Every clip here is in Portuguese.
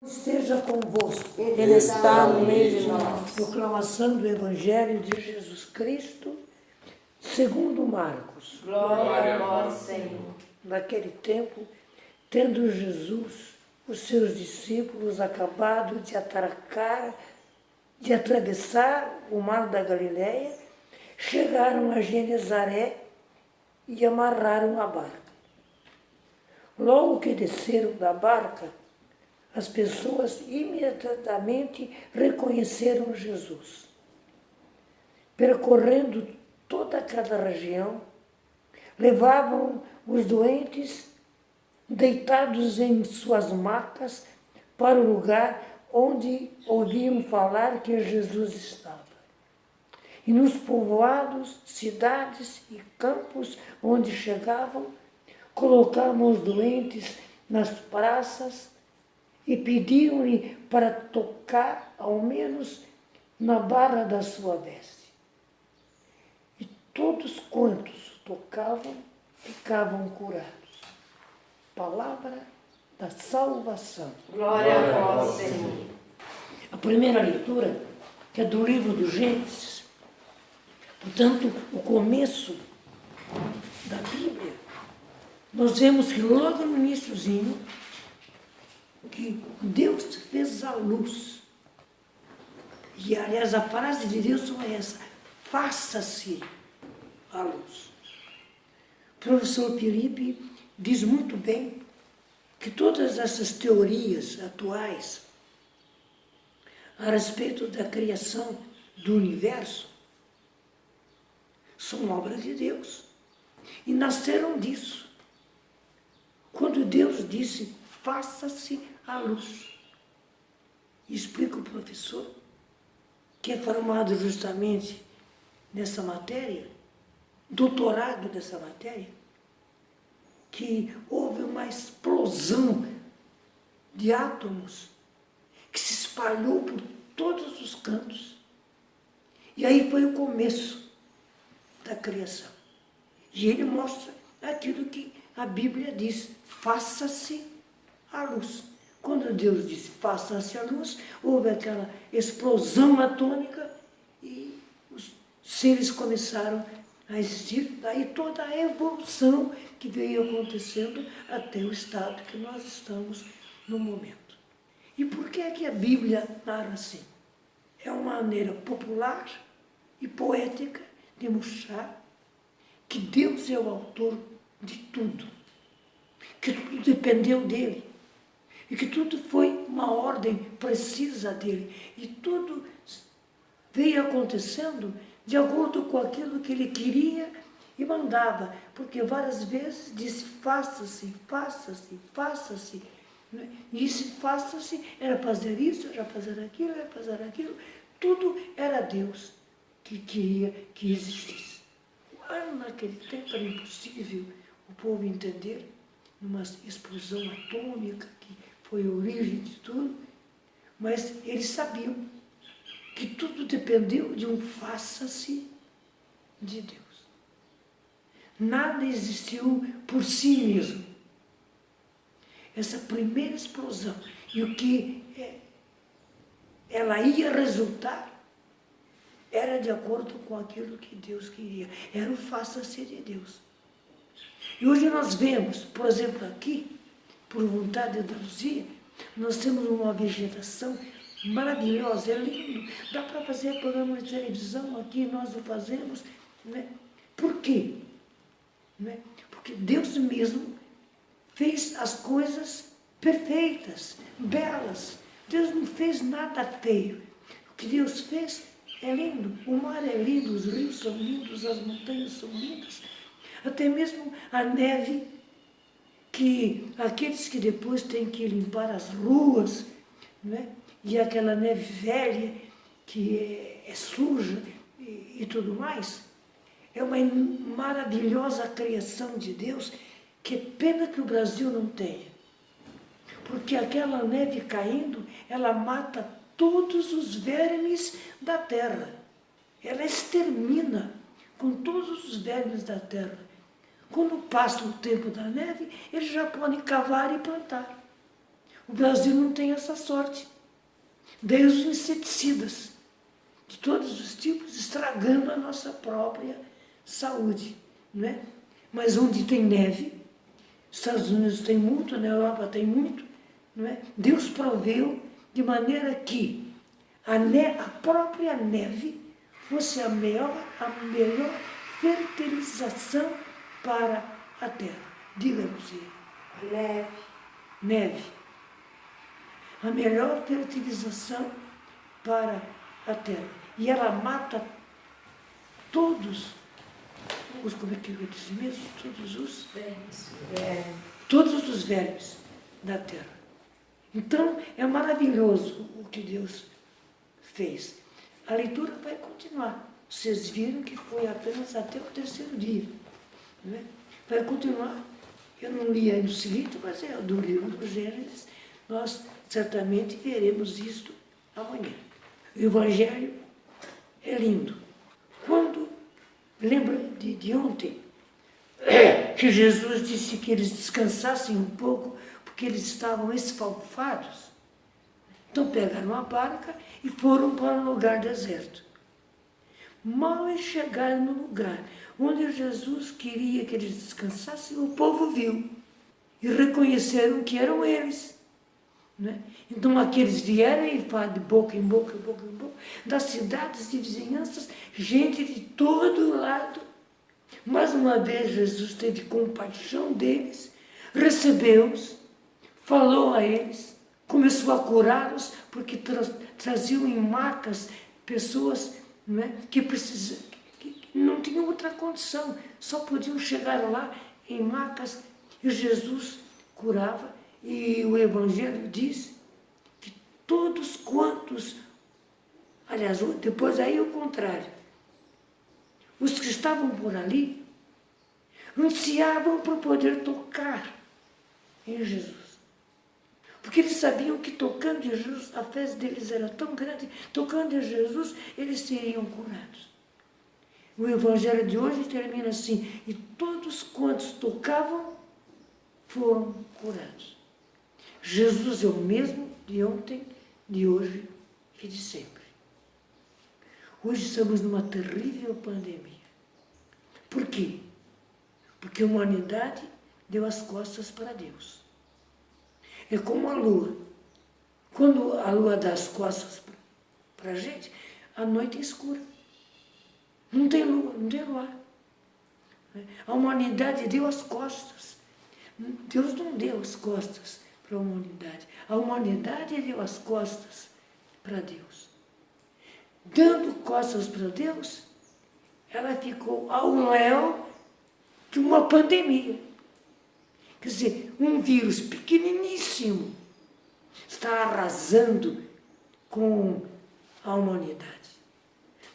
Esteja convosco. Ele está no meio de nós. Proclamação do Evangelho de Jesus Cristo, segundo Marcos. Glória a vós, Senhor. Naquele tempo, tendo Jesus, os seus discípulos, acabado de atravessar o mar da Galileia, chegaram a Genezaré e amarraram a barca. Logo que desceram da barca, as pessoas imediatamente reconheceram Jesus. Percorrendo toda aquela região, levavam os doentes deitados em suas macas para o lugar onde ouviam falar que Jesus estava. E nos povoados, cidades e campos onde chegavam, colocavam os doentes nas praças e pediam-lhe para tocar, ao menos, na barra da sua veste. E todos quantos tocavam, ficavam curados. Palavra da salvação. Glória a vós, Senhor. A primeira leitura, que é do livro do Gênesis, portanto, o começo da Bíblia, nós vemos que logo no iniciozinho, que Deus fez a luz. E, aliás, a frase de Deus é essa: faça-se a luz. O professor Felipe diz muito bem que todas essas teorias atuais a respeito da criação do universo são obras de Deus e nasceram disso. Quando Deus disse: faça-se a luz. E explica o professor, que é formado justamente nessa matéria, doutorado nessa matéria, que houve uma explosão de átomos que se espalhou por todos os cantos. E aí foi o começo da criação. E ele mostra aquilo que a Bíblia diz: faça-se a luz. Quando Deus disse faça-se a luz, houve aquela explosão atômica e os seres começaram a existir. Daí toda a evolução que veio acontecendo até o estado que nós estamos no momento. E por que é que a Bíblia narra assim? É uma maneira popular e poética de mostrar que Deus é o autor de tudo, que tudo dependeu dele, e que tudo foi uma ordem precisa dele, e tudo veio acontecendo de acordo com aquilo que ele queria e mandava, porque várias vezes disse faça-se, faça-se, faça-se, e esse faça-se era fazer isso, era fazer aquilo, tudo era Deus que queria que existisse. Naquele tempo era impossível o povo entender, numa explosão atômica que foi a origem de tudo, mas eles sabiam que tudo dependeu de um faça-se de Deus. Nada existiu por si mesmo. Essa primeira explosão e o que ela ia resultar era de acordo com aquilo que Deus queria. Era o faça-se de Deus. E hoje nós vemos, por exemplo, aqui, por vontade da Luzia, nós temos uma vegetação maravilhosa, é lindo. Dá para fazer programa de televisão aqui, nós o fazemos. Né? Por quê? Né? Porque Deus mesmo fez as coisas perfeitas, belas. Deus não fez nada feio. O que Deus fez é lindo. O mar é lindo, os rios são lindos, as montanhas são lindas. Até mesmo a neve, que aqueles que depois têm que limpar as ruas, né? E aquela neve velha, que é suja e tudo mais, é uma maravilhosa criação de Deus, que pena que o Brasil não tenha. Porque aquela neve caindo, ela mata todos os vermes da terra. Ela extermina com todos os vermes da terra. Quando passa o tempo da neve, eles já podem cavar e plantar. O Brasil não tem essa sorte. Daí os inseticidas de todos os tipos estragando a nossa própria saúde, não é? Mas onde tem neve, Estados Unidos tem muito, na Europa tem muito, não é? Deus proveu de maneira que a própria neve fosse a melhor fertilização para a terra. Diga-nos, Neve. neve. A melhor fertilização para a terra. E ela mata todos os, como é que eu disse mesmo? Todos os vermes da terra. Então, é maravilhoso o que Deus fez. A leitura vai continuar. Vocês viram que foi apenas até o 3º dia. Não é? Vai continuar. Eu não li ainda o seguinte, mas é do livro do Gênesis. Nós certamente veremos isto amanhã. O Evangelho é lindo. Quando, lembra de ontem, que Jesus disse que eles descansassem um pouco, porque eles estavam esfalfados. Então pegaram a barca e foram para um lugar deserto. Mal eles chegaram no lugar onde Jesus queria que eles descansassem, o povo viu e reconheceram que eram eles. Né? Então aqueles vieram e falaram de boca em boca, boca em boca, das cidades e vizinhanças, gente de todo lado. Mais uma vez Jesus teve compaixão deles, recebeu-os, falou a eles, começou a curá-los, porque traziam em macas pessoas, né, que não tinham outra condição, só podiam chegar lá em macas, e Jesus curava. E o Evangelho diz que todos quantos, aliás, depois aí o contrário, os que estavam por ali ansiavam por poder tocar em Jesus. Porque eles sabiam que tocando em Jesus, a fé deles era tão grande, tocando em Jesus, eles seriam curados. O Evangelho de hoje termina assim: e todos quantos tocavam foram curados. Jesus é o mesmo de ontem, de hoje e de sempre. Hoje estamos numa terrível pandemia. Por quê? Porque a humanidade deu as costas para Deus. É como a lua. Quando a lua dá as costas para a gente, a noite é escura. Não tem lua, não tem luar. A humanidade deu as costas. Deus não deu as costas para a humanidade. A humanidade deu as costas para Deus. Dando costas para Deus, ela ficou ao léu de uma pandemia. Quer dizer, um vírus pequeniníssimo está arrasando com a humanidade.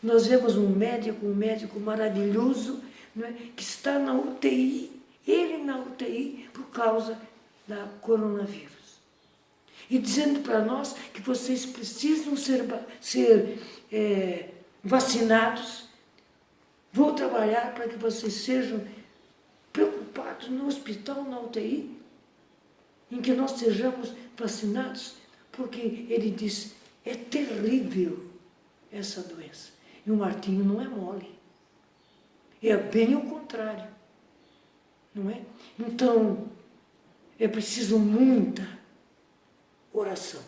Nós vemos um médico maravilhoso, não é, que está na UTI, ele na UTI por causa da coronavírus. E dizendo para nós que vocês precisam ser vacinados. Vou trabalhar para que vocês sejam preocupados no hospital, na UTI, em que nós sejamos vacinados, porque ele diz, é terrível essa doença. E o Martinho não é mole. É bem o contrário. Não é? Então, é preciso muita oração.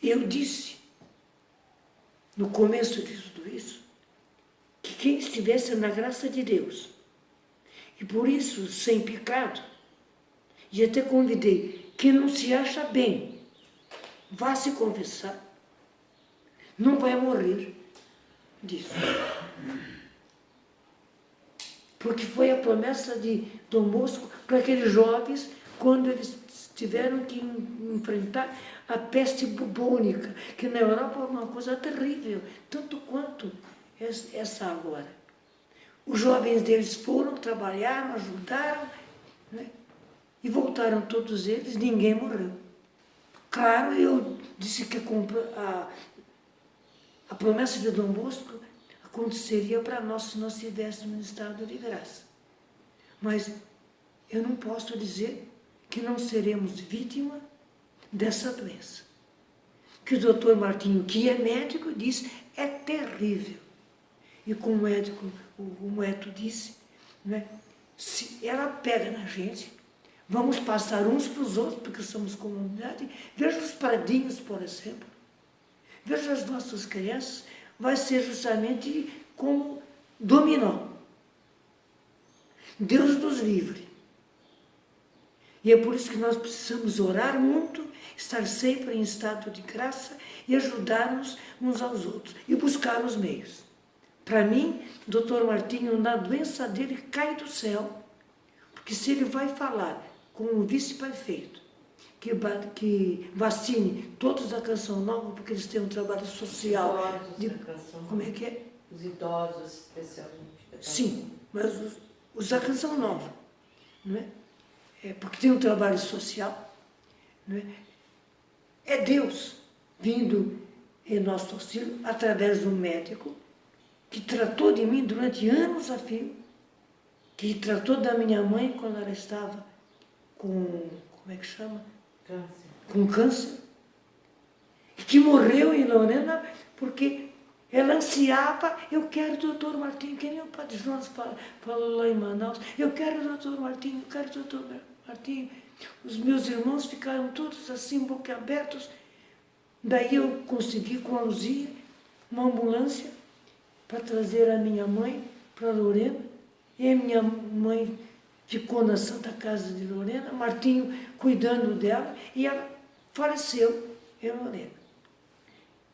Eu disse, no começo de tudo isso, que quem estivesse na graça de Deus, e por isso sem pecado, e até convidei, quem não se acha bem, vá se confessar, não vai morrer disso. Porque foi a promessa de Dom Bosco para aqueles jovens, quando eles tiveram que enfrentar a peste bubônica, que na Europa é uma coisa terrível, tanto quanto essa agora. Os jovens deles foram, trabalharam, ajudaram, né? E voltaram todos eles, ninguém morreu. Claro, eu disse que a promessa de Dom Bosco aconteceria para nós se nós estivéssemos em estado de graça. Mas eu não posso dizer que não seremos vítima dessa doença. Que o doutor Martinho, que é médico, disse, é terrível. E como o médico disse, né, se ela pega na gente, vamos passar uns para os outros, porque somos comunidade. Veja os padrinhos, por exemplo. Veja as nossas crianças. Vai ser justamente como dominó. Deus nos livre. E é por isso que nós precisamos orar muito, estar sempre em estado de graça e ajudar-nos uns aos outros e buscar os meios. Para mim, o doutor Martinho, na doença dele, cai do céu, porque se ele vai falar com o vice-prefeito que vacine todos da Canção Nova, porque eles têm um trabalho social. Como é que é? Os idosos, especialmente. Sim, mas os da Canção Nova, não é? Porque tem um trabalho social, não é? É Deus vindo em nosso auxílio através do médico que tratou de mim durante anos a fio, que tratou da minha mãe quando ela estava com, como é que chama? Câncer. Com câncer, e que morreu em Lorena porque ela ansiava, eu quero o doutor Martinho, que nem o Padre Jonas falou lá em Manaus, eu quero o doutor Martinho, eu quero o doutor Martinho. Os meus irmãos ficaram todos assim, boquiabertos. Daí eu consegui com a Luzia uma ambulância para trazer a minha mãe para Lorena, e a minha mãe ficou na Santa Casa de Lorena, Martinho cuidando dela, e ela faleceu em Lorena.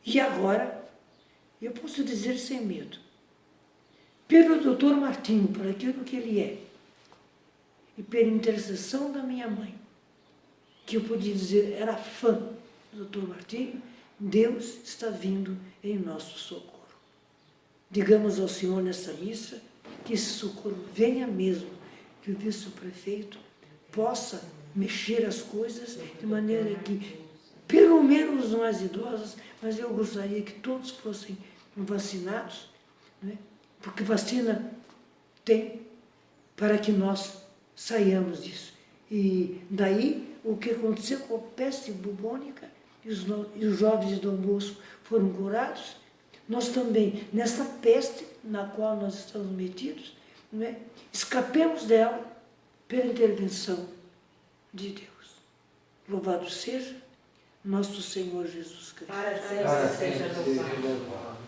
E agora, eu posso dizer sem medo, pelo doutor Martinho, por aquilo que ele é, e pela intercessão da minha mãe, que eu podia dizer, era fã do doutor Martinho, Deus está vindo em nosso socorro. Digamos ao Senhor nessa missa, que esse socorro venha mesmo, que o vice-prefeito possa mexer as coisas de maneira que, pelo menos nós idosos, mas eu gostaria que todos fossem vacinados, né? Porque vacina tem para que nós saiamos disso. E daí, o que aconteceu com a peste bubônica, e os jovens de Dom Bosco foram curados, nós também, nessa peste na qual nós estamos metidos, né, escapemos dela pela intervenção de Deus. Louvado seja nosso Senhor Jesus Cristo. Para sempre seja louvado.